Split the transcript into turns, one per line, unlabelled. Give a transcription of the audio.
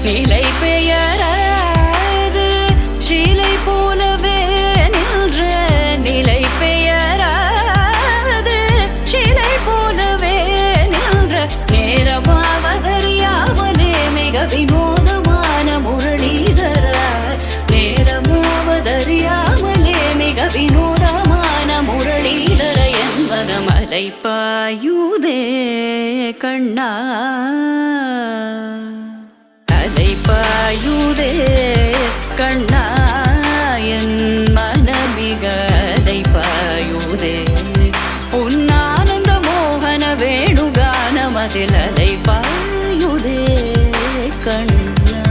நிலை பெயராது சிலை போலவே நின்ற நிலை பெயராது சிலை போலவே நின்ற நேரமாவதறியாமலே மிக வினோதமான முரளிதர நேரமாவதறியாமலே மிக வினோதமான முரளிதர என்பன மலை பாயுதே கண்ணா அலை பாயுதே கண்ணா என் மனமிக அலை பாயுதே உன்னானந்த மோகன வேணுகானமதில் அலை பாயுதே கண்ணா